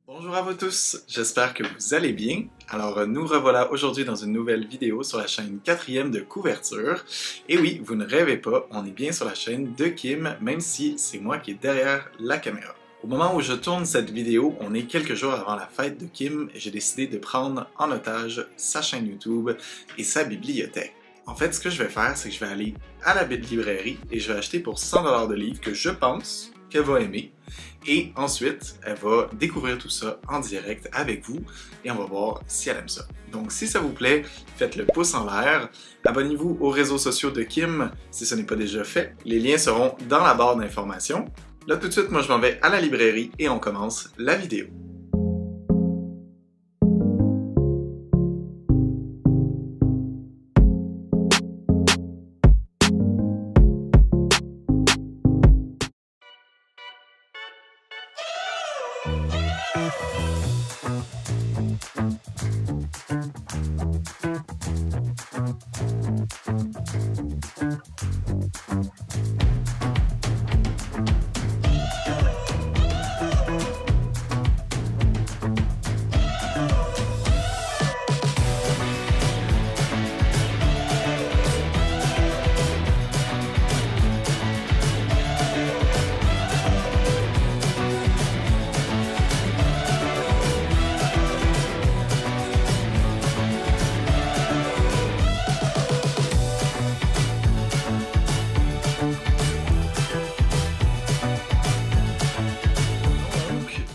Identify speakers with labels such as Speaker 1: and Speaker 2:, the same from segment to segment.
Speaker 1: Bonjour à vous tous, j'espère que vous allez bien. Alors nous revoilà aujourd'hui dans une nouvelle vidéo sur la chaîne 4e de couverture. Et oui, vous ne rêvez pas, on est bien sur la chaîne de Kim, même si c'est moi qui est derrière la caméra. Au moment où je tourne cette vidéo, on est quelques jours avant la fête de Kim et j'ai décidé de prendre en otage sa chaîne YouTube et sa bibliothèque. En fait, ce que je vais faire, c'est que je vais aller à la librairie et je vais acheter pour 100$ de livres que je pense qu'elle va aimer. Et ensuite, elle va découvrir tout ça en direct avec vous et on va voir si elle aime ça. Donc si ça vous plaît, faites le pouce en l'air. Abonnez-vous aux réseaux sociaux de Kim si ce n'est pas déjà fait. Les liens seront dans la barre d'informations. Là tout de suite, moi je m'en vais à la librairie et on commence la vidéo.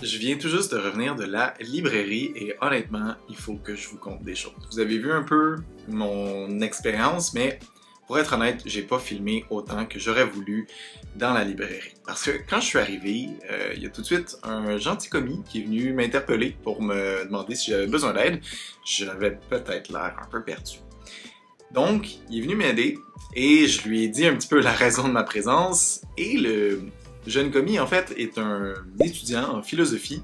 Speaker 1: Je viens tout juste de revenir de la librairie et honnêtement, il faut que je vous conte des choses. Vous avez vu un peu mon expérience, mais pour être honnête, j'ai pas filmé autant que j'aurais voulu dans la librairie. Parce que quand je suis arrivé, il y a tout de suite un gentil commis qui est venu m'interpeller pour me demander si j'avais besoin d'aide. J'avais peut-être l'air un peu perdu. Donc, il est venu m'aider et je lui ai dit un petit peu la raison de ma présence et le jeune commis, en fait, est un étudiant en philosophie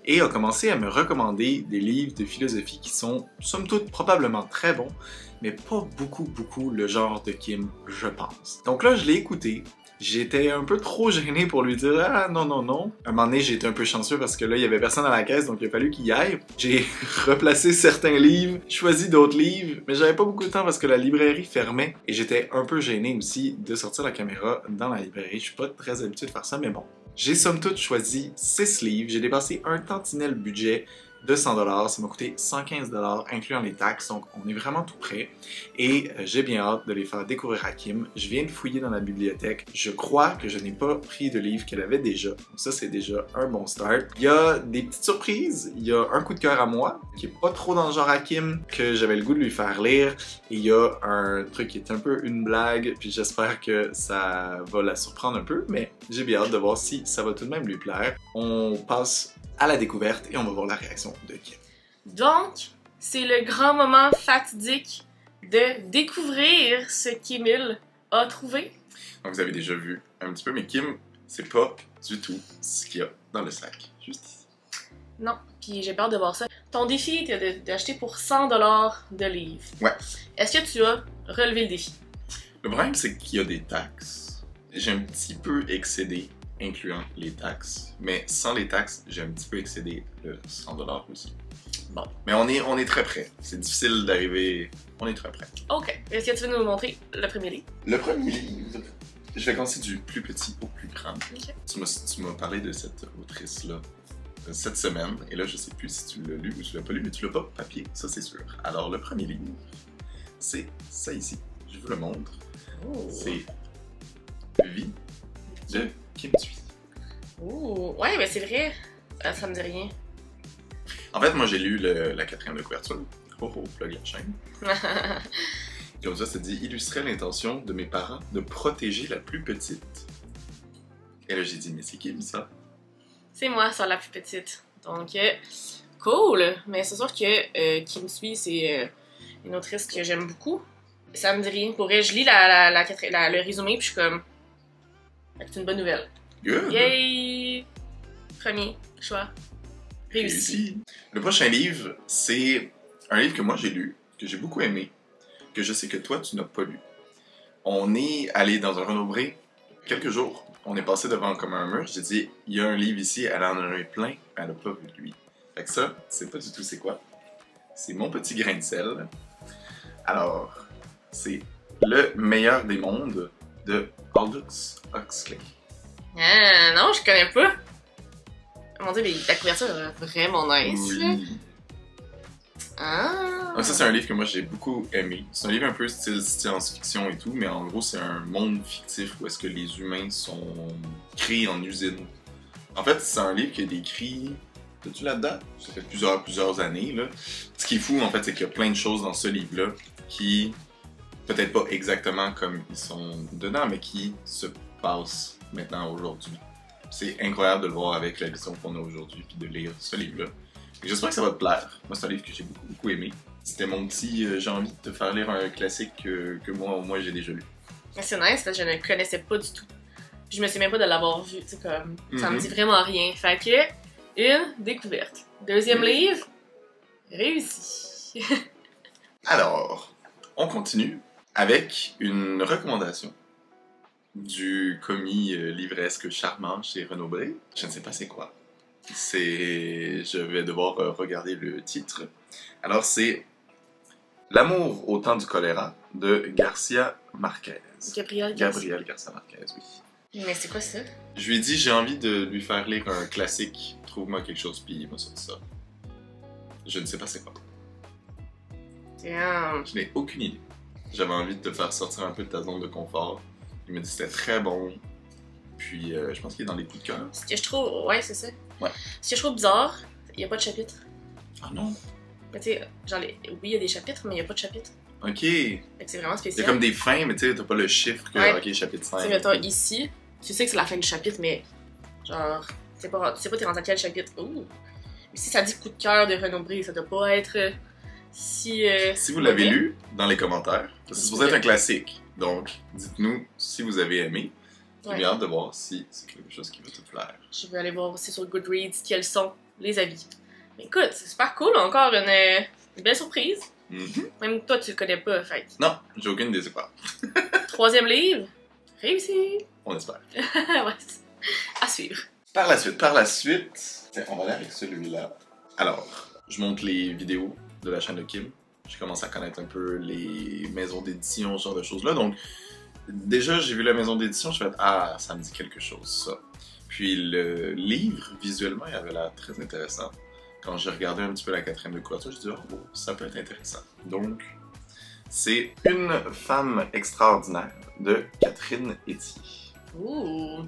Speaker 1: et a commencé à me recommander des livres de philosophie qui sont, somme toute, probablement très bons, mais pas beaucoup le genre de Kim, je pense. Donc là, je l'ai écouté. J'étais un peu trop gêné pour lui dire « Ah non. » À un moment donné, j'ai été un peu chanceux parce que là, il y avait personne à la caisse, donc il a fallu qu'il y aille. J'ai replacé certains livres, choisi d'autres livres, mais j'avais pas beaucoup de temps parce que la librairie fermait et j'étais un peu gêné aussi de sortir la caméra dans la librairie. Je suis pas très habitué de faire ça, mais bon. J'ai somme toute choisi 6 livres, j'ai dépassé un tantinet budget de 100$, ça m'a coûté 115$ incluant les taxes, donc on est vraiment tout prêt. Et j'ai bien hâte de les faire découvrir à Kim. Je viens de fouiller dans la bibliothèque. Je crois que je n'ai pas pris de livres qu'elle avait déjà. Donc ça, c'est déjà un bon start. Il y a des petites surprises. Il y a un coup de cœur à moi, qui est pas trop dans le genre à Kim, que j'avais le goût de lui faire lire. Et il y a un truc qui est un peu une blague, puis j'espère que ça va la surprendre un peu, mais j'ai bien hâte de voir si ça va tout de même lui plaire. On passe à la découverte et on va voir la réaction de Kim.
Speaker 2: Donc, c'est le grand moment fatidique de découvrir ce qu'Émile a trouvé.
Speaker 1: Donc vous avez déjà vu un petit peu, mais Kim, c'est pas du tout ce qu'il y a dans le sac, juste ici.
Speaker 2: Non, puis j'ai peur de voir ça. Ton défi était d'acheter pour 100$ de livres.
Speaker 1: Ouais.
Speaker 2: Est-ce que tu as relevé le défi?
Speaker 1: Le problème, c'est qu'il y a des taxes. J'ai un petit peu excédé, incluant les taxes, mais sans les taxes, j'ai un petit peu excédé le 100$ aussi. Bon, mais on est très près. C'est difficile d'arriver. On est très près.
Speaker 2: Ok. Est-ce que tu veux nous montrer le premier livre?
Speaker 1: Le premier livre, je vais commencer du plus petit au plus grand.
Speaker 2: Ok.
Speaker 1: Tu m'as parlé de cette autrice-là cette semaine, et là, je sais plus si tu l'as lu ou tu l'as pas lu, mais tu l'as pas papier, ça c'est sûr. Alors, le premier livre, c'est ça ici. Je vous le montre.
Speaker 2: Oh. C'est
Speaker 1: Vie de Kim Thuy.
Speaker 2: Oh, ouais, mais c'est vrai. Ça me dit rien.
Speaker 1: En fait, moi, j'ai lu la 4e de couverture. Plug la chaîne. Comme ça dit « Illustrer l'intention de mes parents de protéger la plus petite. » Et là, j'ai dit « Mais c'est Kim, ça? »
Speaker 2: C'est moi, ça, la plus petite. Donc, cool! Mais c'est sûr que Kim Thuy, c'est une autrice que j'aime beaucoup. Ça me dit rien. Pour vrai, je lis le résumé, puis je suis comme... C'est une bonne nouvelle.
Speaker 1: Good!
Speaker 2: Yay! Premier choix. Réussi.
Speaker 1: Le prochain livre, c'est un livre que moi j'ai lu, que j'ai beaucoup aimé, que je sais que toi tu n'as pas lu. On est allé dans un Renaud-Bré quelques jours, on est passé devant comme un mur, j'ai dit, il y a un livre ici, elle en a eu plein, mais elle n'a pas vu lui. Fait que ça, c'est pas du tout c'est quoi. C'est mon petit grain de sel. Alors, c'est Le meilleur des mondes de Aldous Huxley.
Speaker 2: Ah, non, je connais pas. Mon dieu, mais la couverture est vraiment nice, là.
Speaker 1: Oui.
Speaker 2: Ah.
Speaker 1: Donc ça, c'est un livre que moi j'ai beaucoup aimé. C'est un livre un peu style science-fiction et tout, mais en gros, c'est un monde fictif où est-ce que les humains sont créés en usine. En fait, c'est un livre qui est décrit... T'as-tu là-dedans? Ça fait plusieurs années, là. Ce qui est fou, en fait, c'est qu'il y a plein de choses dans ce livre-là qui, peut-être pas exactement comme ils sont dedans, mais qui se passent maintenant, aujourd'hui. C'est incroyable de le voir avec la vision qu'on a aujourd'hui, puis de lire ce livre-là. J'espère que ça va te plaire. Moi, c'est un livre que j'ai beaucoup aimé. C'était mon petit... j'ai envie de te faire lire un classique que moi, au moins, j'ai déjà lu.
Speaker 2: C'est nice, parce que je ne connaissais pas du tout. Je me sais même pas de l'avoir vu, tu sais, comme... Ça me dit vraiment rien. Fait que, une découverte. Deuxième livre, réussi.
Speaker 1: Alors, on continue avec une recommandation du commis livresque charmant chez Renaud Bré. Je ne sais pas c'est quoi. Je vais devoir regarder le titre. Alors, c'est L'amour au temps du choléra de Garcia Marquez.
Speaker 2: Gabriel
Speaker 1: Garcia Marquez, oui.
Speaker 2: Mais c'est quoi ça?
Speaker 1: Je lui ai dit, j'ai envie de lui faire lire un classique. Trouve-moi quelque chose, puis il m'a sorti ça. Je ne sais pas c'est quoi.
Speaker 2: Damn.
Speaker 1: Je n'ai aucune idée. J'avais envie de te faire sortir un peu de ta zone de confort. Il m'a dit que c'était très bon. Puis, je pense qu'il est dans les coups de cœur.
Speaker 2: Ce que je trouve... Ouais, c'est ça.
Speaker 1: Ouais.
Speaker 2: Ce que je trouve bizarre, il n'y a pas de chapitre.
Speaker 1: Ah non?
Speaker 2: Mais tu sais, genre, oui, il y a des chapitres, mais il n'y a pas de chapitre.
Speaker 1: Ok.
Speaker 2: Fait que c'est vraiment
Speaker 1: Il y
Speaker 2: spécial.
Speaker 1: a comme des fins, mais tu sais, t'as pas le chiffre que,
Speaker 2: Ouais.
Speaker 1: ok, chapitre 5.
Speaker 2: Tu sais, mettons, ici, tu sais que c'est la fin du chapitre, mais genre, tu sais pas t'es rendu à quel chapitre. Ouh! Mais si ça dit coup de cœur de Renaud Bré, ça doit pas être si...
Speaker 1: Si vous l'avez
Speaker 2: mauvais.
Speaker 1: lu, dans les commentaires, parce que c'est supposé être un classique. Donc, dites-nous si vous avez aimé. J'ai
Speaker 2: Ouais.
Speaker 1: bien hâte de voir si c'est quelque chose qui va te plaire.
Speaker 2: Je vais aller voir aussi sur Goodreads quels sont les avis. Mais écoute, c'est super cool, encore une belle surprise.
Speaker 1: Mhm.
Speaker 2: Même toi, tu le connais pas, fait.
Speaker 1: Non, j'ai aucune idée c'est quoi.
Speaker 2: Troisième livre, réussi!
Speaker 1: On espère.
Speaker 2: Ouais, à suivre.
Speaker 1: Par la suite, tiens, on va aller avec celui-là. Alors, je monte les vidéos de la chaîne de Kim. Je commence à connaître un peu les maisons d'édition, ce genre de choses-là. Donc, déjà, j'ai vu la maison d'édition, je me suis fait « Ah, ça me dit quelque chose, ça. » Puis le livre, visuellement, il avait l'air très intéressant. Quand j'ai regardé un petit peu la quatrième de couverture, je me suis dit « Oh, ça peut être intéressant. » Donc, c'est Une femme extraordinaire de Catherine Etier.
Speaker 2: Ouh!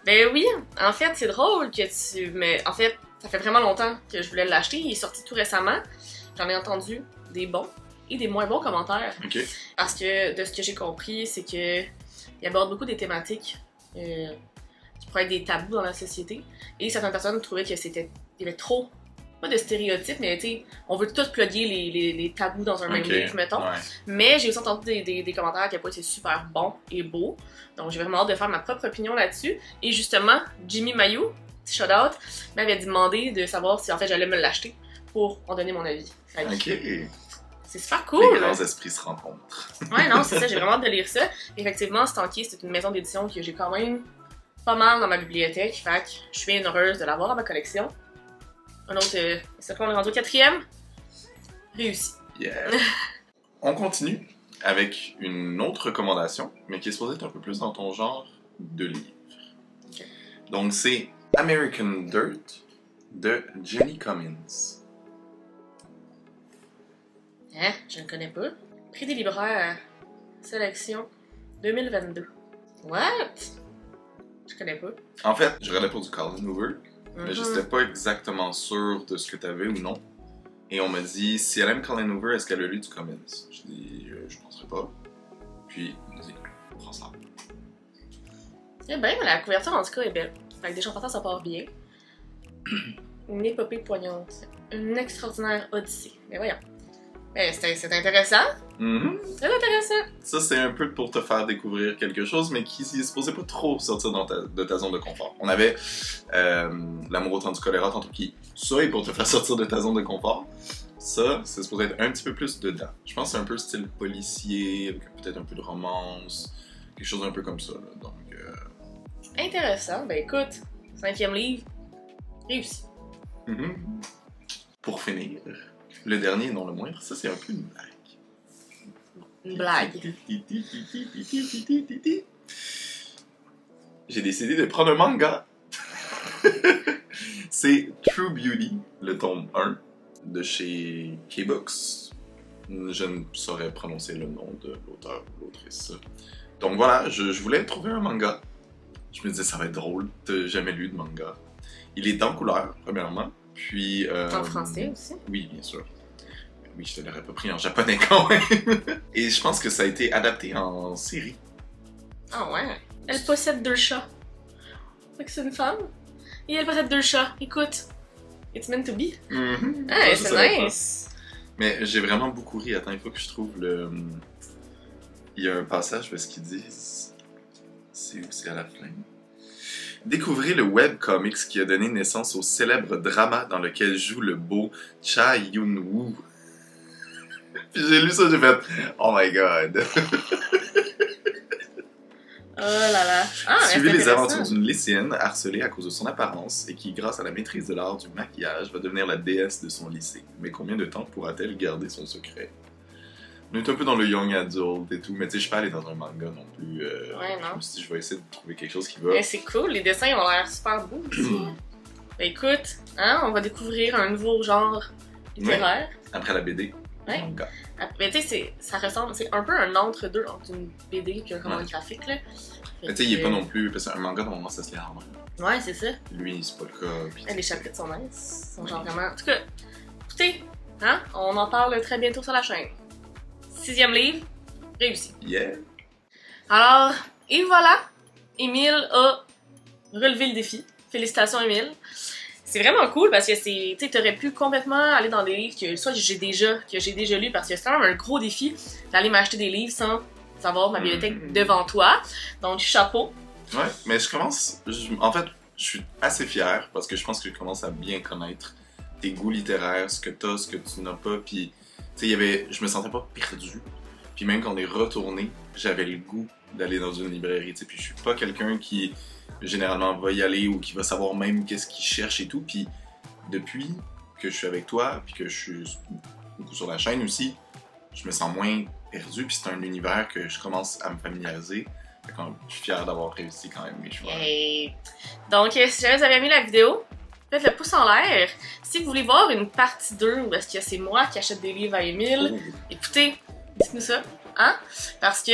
Speaker 2: Ben oui, en fait, c'est drôle que tu... Mais en fait, ça fait vraiment longtemps que je voulais l'acheter. Il est sorti tout récemment. J'en ai entendu des bons et des moins bons commentaires.
Speaker 1: Ok.
Speaker 2: Parce que, de ce que j'ai compris, c'est que il aborde beaucoup des thématiques qui pourraient être des tabous dans la société. Et certaines personnes trouvaient que il y avait trop, pas de stéréotypes, mais tu sais, on veut tous plugger les tabous dans un même livre, mettons.
Speaker 1: Ouais.
Speaker 2: Mais j'ai aussi entendu des commentaires à quel point c'est super bon et beau. Donc j'ai vraiment hâte de faire ma propre opinion là-dessus. Et justement, Jimmy Mayou, petit shout-out, m'avait demandé de savoir si en fait j'allais me l'acheter pour en donner mon avis. Fait que
Speaker 1: Ok.
Speaker 2: c'est super cool!
Speaker 1: Les grands esprits se rencontrent.
Speaker 2: Ouais, non, c'est ça, j'ai vraiment hâte de lire ça. Effectivement, Stanky, c'est une maison d'édition que j'ai quand même pas mal dans ma bibliothèque. Fait que je suis bien heureuse de l'avoir dans ma collection. Un autre, c'est quoi, on est rendu au 4e? Réussi.
Speaker 1: Yeah. On continue avec une autre recommandation, mais qui est supposée être un peu plus dans ton genre de livre.
Speaker 2: Ok.
Speaker 1: Donc c'est American Dirt de Jenny Cummins.
Speaker 2: Hein? Je ne connais pas. Prix des libraires. Sélection 2022. What? Je connais pas.
Speaker 1: En fait, je regardais pour du Colin Hoover, mais je
Speaker 2: Mhm.
Speaker 1: n'étais pas exactement sûr de ce que tu avais ou non. Et on m'a dit, si elle aime Colin Hoover, est-ce qu'elle a lu du Cummins? Je dis, je penserais pas. Puis, vas-y, prends ça.
Speaker 2: Eh ben, la couverture en tout cas est belle. Avec des chanteurs, ça part bien. Une épopée poignante. Une extraordinaire odyssée. Mais voyons. Mais c'est intéressant.
Speaker 1: Mhm.
Speaker 2: Très intéressant.
Speaker 1: Ça, c'est un peu pour te faire découvrir quelque chose, mais qui est supposé pas trop sortir de ta zone de confort. On avait L'amour au temps du choléra, tantôt qui, ça est pour te faire sortir de ta zone de confort. Ça, c'est supposé être un petit peu plus dedans. Je pense que c'est un peu style policier, avec peut-être un peu de romance, quelque chose un peu comme ça. Là. Donc,
Speaker 2: Intéressant. Ben écoute, 5e livre, réussi.
Speaker 1: Mhm. Pour finir, le dernier, non le moindre, ça c'est un peu une blague.
Speaker 2: Une blague.
Speaker 1: J'ai décidé de prendre un manga. C'est True Beauty, le tome 1 de chez K-Books. Je ne saurais prononcer le nom de l'auteur ou l'autrice. Donc voilà, je voulais trouver un manga. Je me disais, ça va être drôle, t'as jamais lu de manga. Il est en couleur, premièrement, puis...
Speaker 2: En français aussi?
Speaker 1: Oui, bien sûr. Oui, je te l'aurais pas pris en japonais quand même. Et je pense que ça a été adapté en série.
Speaker 2: Ah ouais. Elle possède 2 chats. Fait que c'est une femme. Et elle possède 2 chats. Écoute, it's meant to be.
Speaker 1: Mm-hmm.
Speaker 2: Ah,
Speaker 1: Ça,
Speaker 2: c'est nice.
Speaker 1: Mais j'ai vraiment beaucoup ri. Attends, il faut que je trouve le... Il y a un passage parce qu'ils disent... C'est où? C'est à la fin. Découvrez le webcomics qui a donné naissance au célèbre drama dans lequel joue le beau Cha Yun-woo. Puis j'ai lu ça, j'ai fait « Oh my god! »
Speaker 2: Oh là là. Ah,
Speaker 1: Suivez les
Speaker 2: intéressant.
Speaker 1: aventures d'une lycéenne harcelée à cause de son apparence et qui, grâce à la maîtrise de l'art du maquillage, va devenir la déesse de son lycée. Mais combien de temps pourra-t-elle garder son secret? On est un peu dans le young adult et tout, mais tu sais, je suis pas allé dans un manga non plus.
Speaker 2: Ouais, non.
Speaker 1: Je me suis dit, je vais essayer de trouver quelque chose qui va...
Speaker 2: Mais c'est cool, les dessins ont l'air super beaux aussi. Ben écoute, hein, on va découvrir un nouveau genre littéraire.
Speaker 1: Après la BD,
Speaker 2: Ouais.
Speaker 1: manga.
Speaker 2: Mais tu sais, ça ressemble, c'est un peu un entre-deux entre une BD et un roman graphique, là.
Speaker 1: Mais tu sais, il est pas non plus... Parce qu'un manga, normalement, ça se lit en main.
Speaker 2: Ouais, c'est ça.
Speaker 1: Lui, c'est pas le cas. Puis...
Speaker 2: Les chapitres sont nice. Sont genre vraiment... En tout cas, écoutez, hein, on en parle très bientôt sur la chaîne. 6e livre, réussi.
Speaker 1: Yeah!
Speaker 2: Alors, et voilà, Émile a relevé le défi. Félicitations, Émile. C'est vraiment cool parce que c'est, tu sais, t'aurais pu complètement aller dans des livres que soit j'ai déjà lus parce que c'est quand même un gros défi d'aller m'acheter des livres sans avoir ma bibliothèque devant toi. Donc, chapeau.
Speaker 1: Ouais, mais je commence... En fait, je suis assez fier parce que je pense que je commence à bien connaître tes goûts littéraires, ce que t'as, ce que tu n'as pas, puis... Tu sais, je me sentais pas perdu. Puis même quand on est retourné, j'avais le goût d'aller dans une librairie, tu sais. Puis je suis pas quelqu'un qui, généralement, va y aller ou qui va savoir même qu'est-ce qu'il cherche et tout. Puis depuis que je suis avec toi, puis que je suis beaucoup sur la chaîne aussi, je me sens moins perdu. Puis c'est un univers que je commence à me familiariser. Fait que je suis fier d'avoir réussi quand même mes choix.
Speaker 2: Yay. Donc, si jamais vous avez aimé la vidéo, faites le pouce en l'air. Si vous voulez voir une partie 2 où est-ce que c'est moi qui achète des livres à Émile, écoutez, dites-nous ça, hein? Parce que,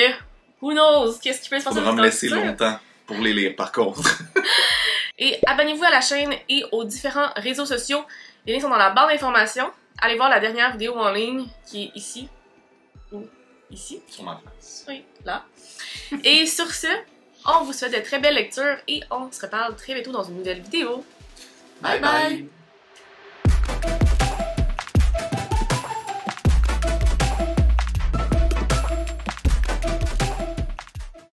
Speaker 2: who knows, qu'est-ce qui peut se passer
Speaker 1: Faudra
Speaker 2: dans
Speaker 1: me
Speaker 2: le
Speaker 1: laisser
Speaker 2: futur.
Speaker 1: longtemps pour les lire, par contre.
Speaker 2: Et abonnez-vous à la chaîne et aux différents réseaux sociaux. Les liens sont dans la barre d'informations. Allez voir la dernière vidéo en ligne qui est ici. Ou ici.
Speaker 1: Sur ma place.
Speaker 2: Oui, là. Et sur ce, on vous souhaite de très belles lectures et on se reparle très bientôt dans une nouvelle vidéo. Bye bye!